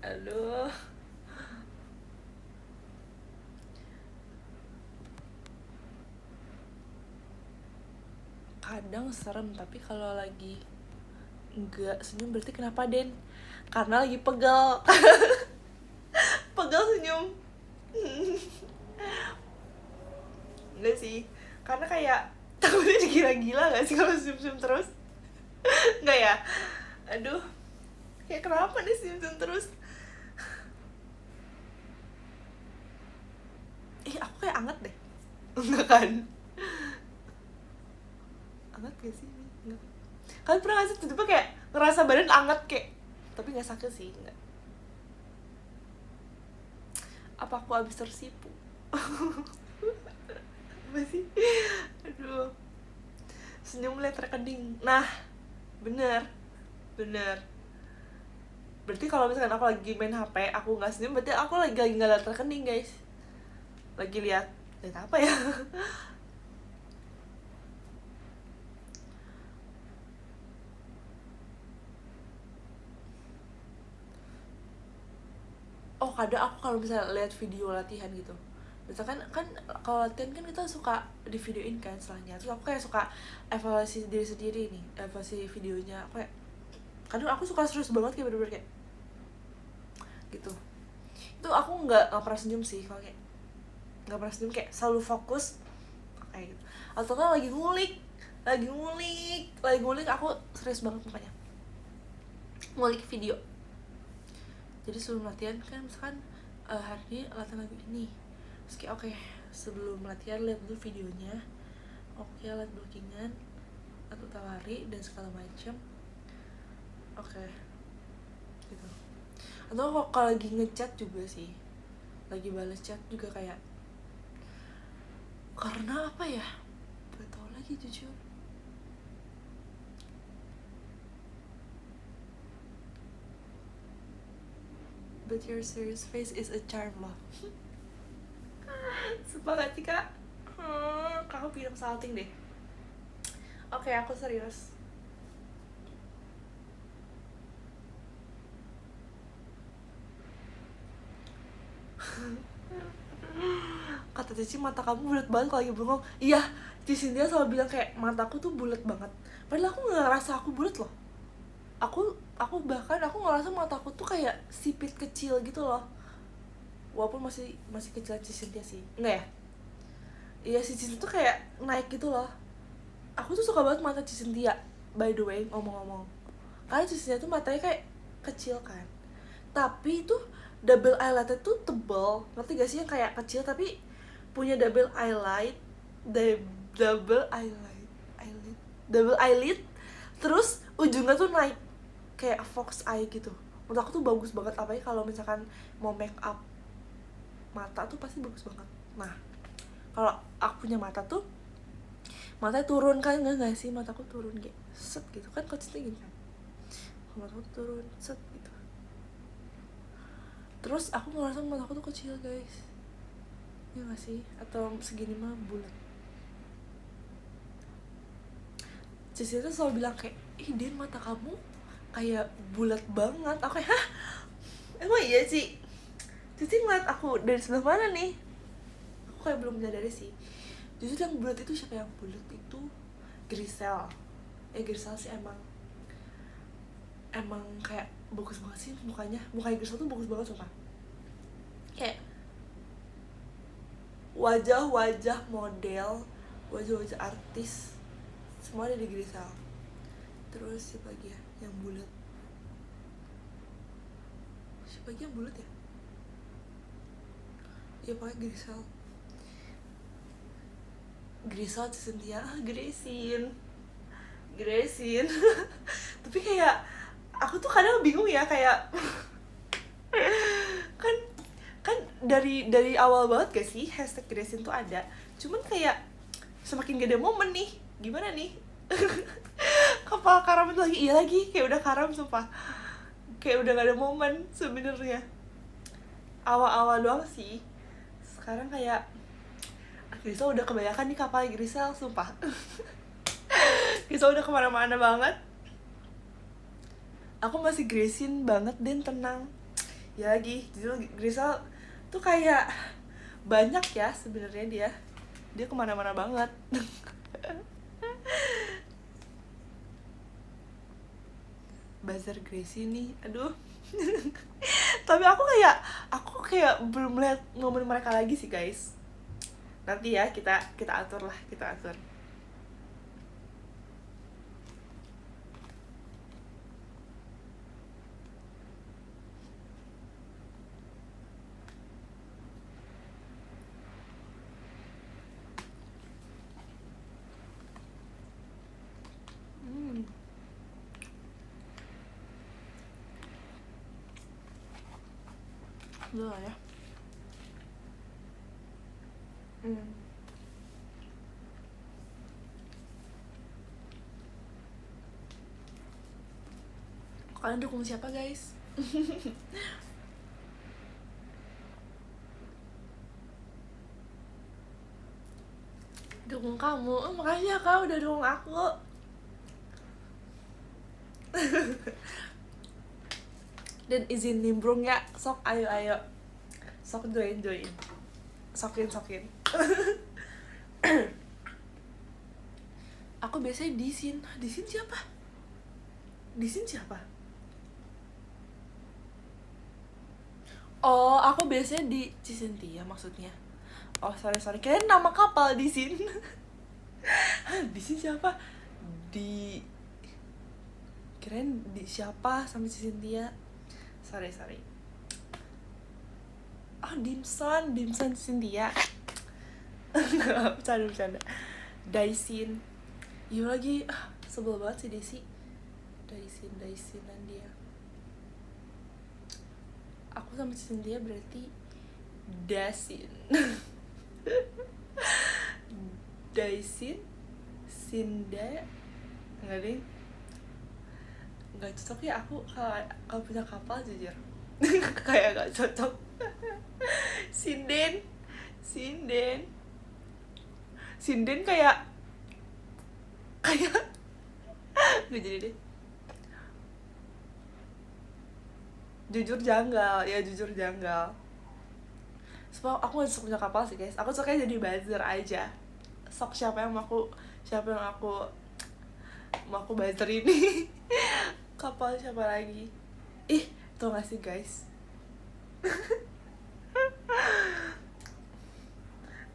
Aduh, kadang serem, tapi kalau lagi nggak senyum berarti kenapa, Den? Karena lagi pegel. Pegel senyum. Enggak sih, karena kayak takutnya dikira-gila gak sih kalau senyum-senyum terus? Enggak ya? Aduh, kayak kenapa nih senyum-senyum terus? Aku kayak anget deh. Enggak kan? Anget gak sih? Enggak. Kalian pernah gak sih tiba-tiba kayak ngerasa badan anget kayak, tapi gak sakit sih, enggak. Apa aku abis tersipu? Apa sih? Aduh, senyum liat rekening. Nah, bener. Berarti kalau misalkan aku lagi main HP, aku nggak senyum, berarti aku lagi nggak lihat rekening guys. Lagi lihat apa ya? Oh kadang aku kalau misalnya lihat video latihan gitu, misalkan kan kalau latihan kan kita suka di videoin kan setelahnya, terus aku kayak suka evaluasi diri sendiri nih, evaluasi videonya. Aku kayak kadang aku suka serius banget, kayak bener-bener kayak gitu. Itu aku nggak pernah senyum sih, kalau kayak nggak pernah senyum, kayak selalu fokus kayak gitu. Atau kan lagi ngulik aku serius banget mukanya, ngulik video. Jadi sebelum latihan kan misalkan hari ini latihan lagu ini, terus kayak oke, sebelum latihan lihat dulu videonya, oke, lihat blockingan atau tawari dan segala macam, oke gitu. Atau kalau lagi ngechat juga sih, lagi balas chat juga kayak, karena apa ya, gak tau lagi jujur. But your serious face is a charm loh. Sumpah gak sih kak? Kakak bikin salting deh. Oke, aku serius. Kata Cici, mata kamu bulat banget kalau lagi bengong. Iya, Cici dia selalu bilang kayak mataku tuh bulat banget. Padahal aku nggak ngerasa aku bulat loh. Aku bahkan aku ngerasa mataku tuh kayak sipit kecil gitu loh. Walaupun masih kecil Cici dia sih. Enggak ya? Iya, si Cici tuh kayak naik gitu loh. Aku tuh suka banget mata Cici dia. By the way, ngomong-ngomong, karena Cici tuh matanya kayak kecil kan. Tapi itu double eyelid tuh tebel, ngerti gak sih, yang kayak kecil tapi punya double eyelid, double eyelid, terus ujungnya tuh naik kayak fox eye gitu. Menurut aku tuh bagus banget, apalagi kalau misalkan mau make up mata tuh pasti bagus banget. Nah kalau aku punya mata tuh, matanya turun kan, nggak sih, mataku turun kayak set gitu kan, konsisten gini kan, mataku turun set gitu. Terus aku ngerasa mataku tuh kecil guys, ya nggak sih, atau segini mah bulat. Cici tuh selalu bilang kayak, ih Din, mata kamu kayak bulat banget. Aku kayak, hah emang iya sih? Cici ngeliat aku dari sebelah mana nih? Aku kayak belum menyadari sih. Justru yang bulat itu, siapa yang bulat itu? Grisel. Grisel sih emang kayak bagus banget sih mukanya. Mukanya Grisel tuh bagus banget sumpah. Kayak wajah-wajah model, wajah-wajah artis, semua ada di Grisel. Terus siapa lagi ya yang bulat? Siapa lagi yang bulat ya? Ya pokoknya Grisel Cynthia, Gracin. Tapi kayak aku tuh kadang bingung ya, kayak kan kan dari awal banget gak sih hashtag Gracin tuh ada, cuman kayak semakin gak ada momen nih, gimana nih? Kapal karam itu lagi, iya lagi, kayak udah karam sumpah, kayak udah gak ada momen sebenarnya. Awal-awal doang sih, sekarang kayak Grisel udah kebanyakan nih kapal Grisel sumpah. Grisel udah kemana-mana banget. Aku masih Gracin banget dan tenang ya. Lagi justru Grisel tuh kayak banyak ya sebenarnya, dia kemana-mana banget. Bazar Gracie nih, aduh. Tapi aku kayak belum melihat momen mereka lagi sih guys. Nanti ya kita atur lah, kita atur. Dulu lah ya. Kalian dukung siapa guys? Dukung kamu, makasih ya kak udah dukung aku. Dan izin nimbrung ya, sok ayo ayo, sok join, sokin. Aku biasanya disin siapa? Oh, aku biasanya di Cisintia maksudnya. Oh, sorry, kayaknya nama kapal disin. Disin siapa? Di kirain di siapa sama Cisintia. Sorry. Oh, Dimson Cynthia. Bercanda. Daisin. Iya lagi, sebel banget sih Desi. Daisinan dia. Aku sama Cynthia berarti Dasin. Daisin, Sinda, enggak deh. Enggak cocok ya aku kalau punya kapal jujur. Kayak enggak cocok. Sinden kayak nggak jadi deh. Jujur janggal. Sebab aku gak suka punya kapal sih guys. Aku suka jadi buzzer aja. Sok siapa yang mau aku buzzer ini. Kapal siapa lagi? Ih, tau gak sih guys?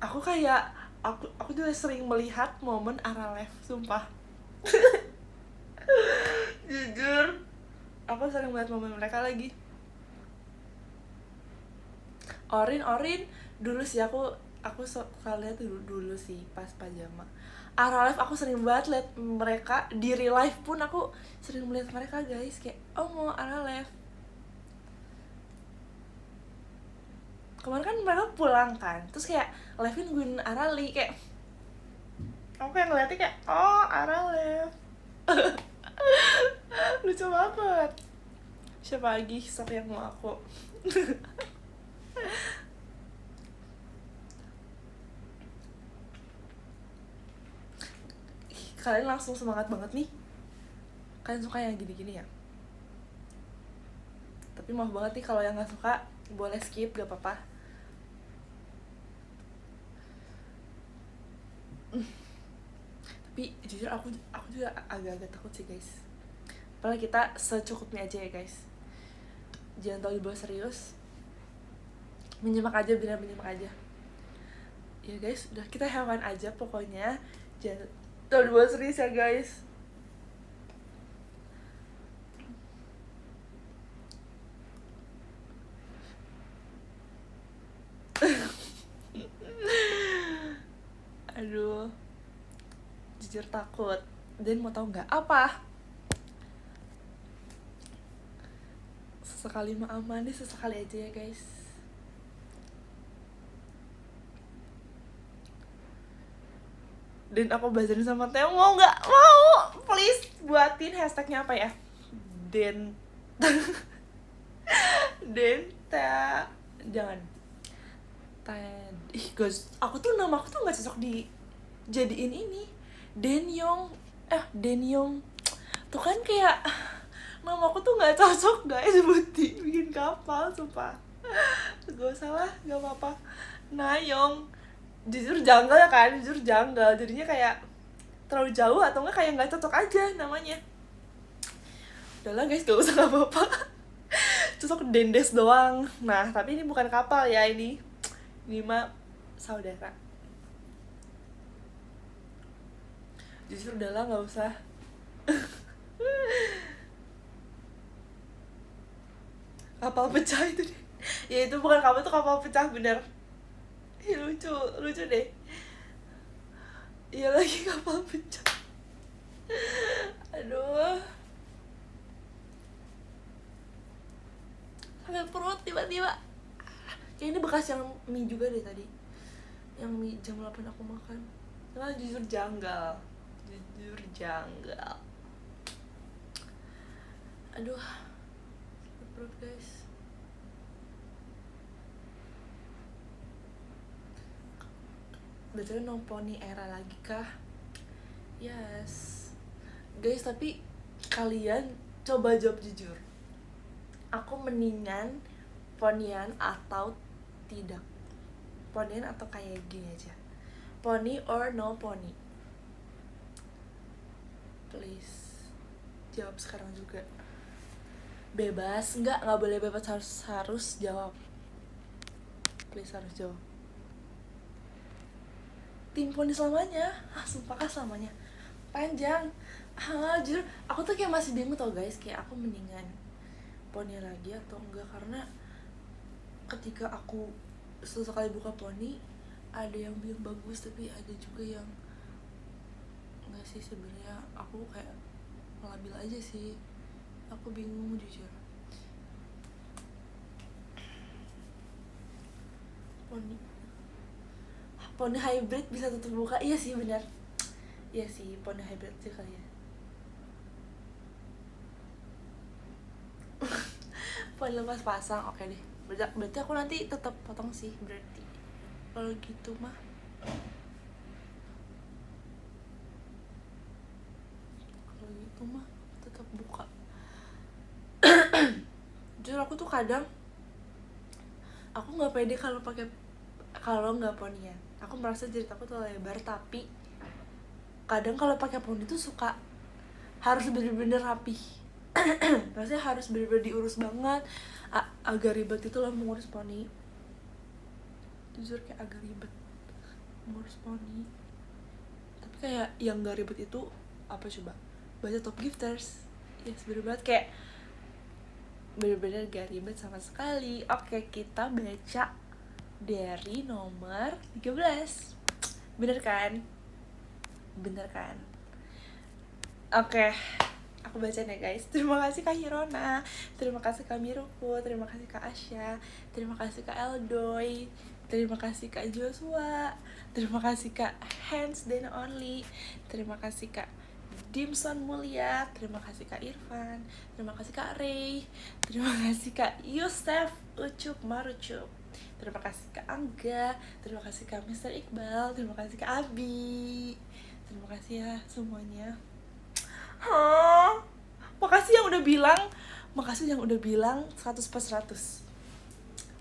Aku juga sering melihat momen Aralef, sumpah. Jujur, aku sering melihat momen mereka lagi. Orin dulu sih aku suka lihat dulu sih pas pajama. Aralef aku sering banget lihat mereka di real life pun, aku sering melihat mereka guys, kayak oh mau Aralef. Kemarin kan mereka pulang kan, terus kayak Levin nungguin Arali, kayak aku kayak ngeliatnya kayak oh Aralef. Lucu banget. Siapa lagi sok yang mau aku? Kalian langsung semangat banget nih. Kalian suka yang gini-gini ya? Tapi maaf banget nih kalau yang nggak suka, boleh skip, gak apa-apa. Tapi jujur aku juga agak-agak takut sih guys. Padahal kita secukupnya aja ya guys. Jangan terlalu dibawa serius. Menyimak aja. Ya guys, udah kita hewan aja pokoknya. Jangan terlalu dibawa serius ya guys. Aduh, jujur takut. Dan mau tahu nggak apa? Sesekali mah aman nih, sesekali aja ya guys. Dan aku bazarin sama Theo, mau nggak? Mau, please buatin hashtagnya apa ya? Jangan. Guys, aku tuh nggak cocok di jadiin ini. Denyong tuh kan kayak nama aku tuh nggak cocok guys buat bikin kapal, sumpah. Gak usah lah, gak apa-apa. Nayong, jujur janggal, jadinya kayak terlalu jauh atau enggak kayak nggak cocok aja namanya. Udahlah guys, gak usah, gak apa-apa. Cocok Dendes doang. Nah tapi ini bukan kapal ya, ini mah saudara. Jujur udahlah, nggak usah. Kapal pecah itu deh. Ya itu bukan kapal, itu kapal pecah bener. Lucu deh. Iya lagi, kapal pecah. Aduh, sampai perut tiba-tiba. Kayak ini bekas yang mie juga deh tadi, yang mie jam 8 aku makan. Nah, jujur janggal. Aduh, perut guys. Betul, no pony era lagi kah? Yes guys, tapi kalian coba jawab jujur, aku mendingan ponyan atau tidak? Ponyan atau kayak gini aja, pony or no pony? Please jawab sekarang juga, bebas, nggak boleh bebas, harus jawab, please harus jawab. Tim poni selamanya, sumpah kah selamanya? Panjang. Jujur aku tuh kayak masih bingung tau guys, kayak aku mendingan poni lagi atau enggak, karena ketika aku sesekali buka poni ada yang bilang bagus, tapi ada juga yang enggak sih. Sebenarnya aku kayak labil aja sih, aku bingung jujur. Poni hybrid bisa tutup buka, iya sih benar. Iya sih, poni hybrid sih kali ya. Poni lepas pasang, oke deh. Berarti aku nanti tetap potong sih berarti. Kalau gitu mah. Kalau gitu mah tetap buka. Jujur aku tuh kadang aku nggak pede kalau nggak ponian. Aku merasa jari aku terlalu lebar, tapi kadang kalau pakai poni tuh suka harus bener-bener rapi. Maksudnya harus bener-bener diurus banget. Agak ribet itu loh mengurus poni. Jujur kayak agak ribet mengurus poni. Tapi kayak yang gak ribet itu apa coba? Baca Top Gifters. Yes, bener banget, kayak bener-bener gak ribet sama sekali. Oke, kita baca dari nomor 13. Bener kan? Bener kan? Oke, aku bacain ya guys. Terima kasih Kak Hirona, terima kasih Kak Miruku, terima kasih Kak Asya, terima kasih Kak Eldoy, terima kasih Kak Joshua, terima kasih Kak Hands Dan Only, terima kasih Kak Dimson Mulia, terima kasih Kak Irfan, terima kasih Kak Ray, terima kasih Kak Yusef Ucup Marucup, terima kasih Kak Angga, terima kasih Kak Mr. Iqbal, terima kasih Kak Abi, terima kasih ya semuanya. Makasih yang udah bilang 100/100.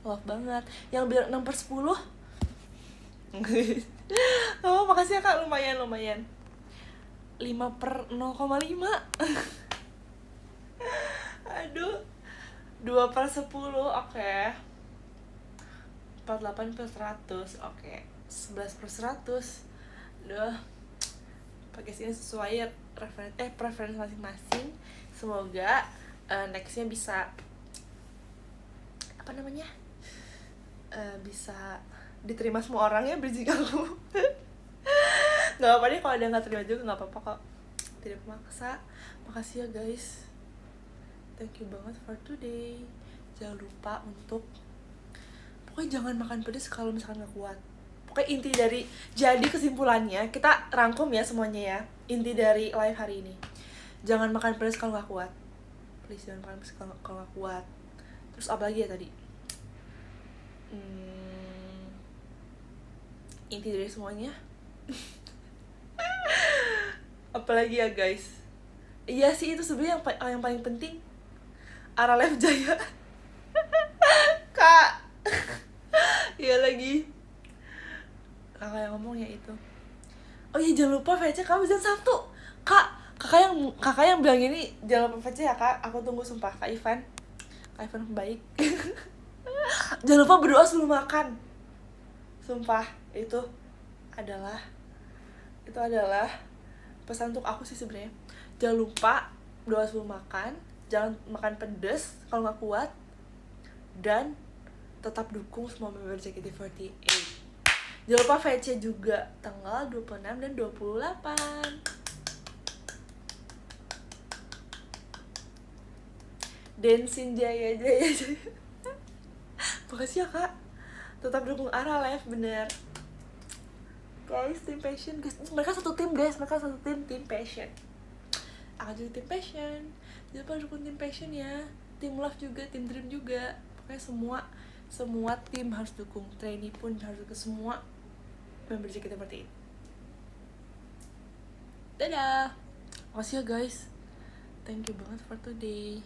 Love banget. Yang bilang 6/10. Makasih ya Kak, lumayan 5/0,5. Aduh, 2/10. Oke, 48/100. Oke, 11/100. Duh, podcast ini sesuai preferensi masing-masing. Semoga nextnya bisa bisa diterima semua orang ya, bridging aku. Nggak apa-apa deh kalau ada nggak terima juga, nggak apa-apa kok, tidak memaksa. Makasih ya guys, thank you banget for today. Jangan lupa untuk pokoknya jangan makan pedas kalau misalkan nggak kuat. Pokoknya inti dari, jadi kesimpulannya kita rangkum ya semuanya ya. Inti dari live hari ini, jangan makan pedas kalau nggak kuat. Please jangan makan pedas kalau nggak kuat. Terus apa lagi ya tadi? Inti dari semuanya. Apalagi ya guys? Iya sih, itu sebenarnya yang paling penting. Ara Live Jaya. Kak. Iya lagi. Kakak yang ngomong ya itu. Oh iya, jangan lupa VC kamu jangan Sabtu. Kakak yang bilang ini jangan lupa VC ya Kak. Aku tunggu sumpah Kak Ivan. Kak Ivan baik. Jangan lupa berdoa sebelum makan. Sumpah itu adalah pesan untuk aku sih sebenarnya. Jangan lupa doa sebelum makan, jangan makan pedas kalau nggak kuat, dan tetap dukung semua member JKT48. Jangan lupa VC juga tanggal 26 dan 28. Densin Jaya. Makasih ya Kak, tetap dukung Ara Live, bener guys. Team Passion guys, mereka satu tim guys, Team Passion. Aku juga Team Passion, jangan lupa dukung Team Passion ya. tim love juga, tim dream juga, pokoknya semua tim harus dukung, trainee pun harus dukung, semua member JKT48. Dadah, makasih ya guys, thank you banget for today.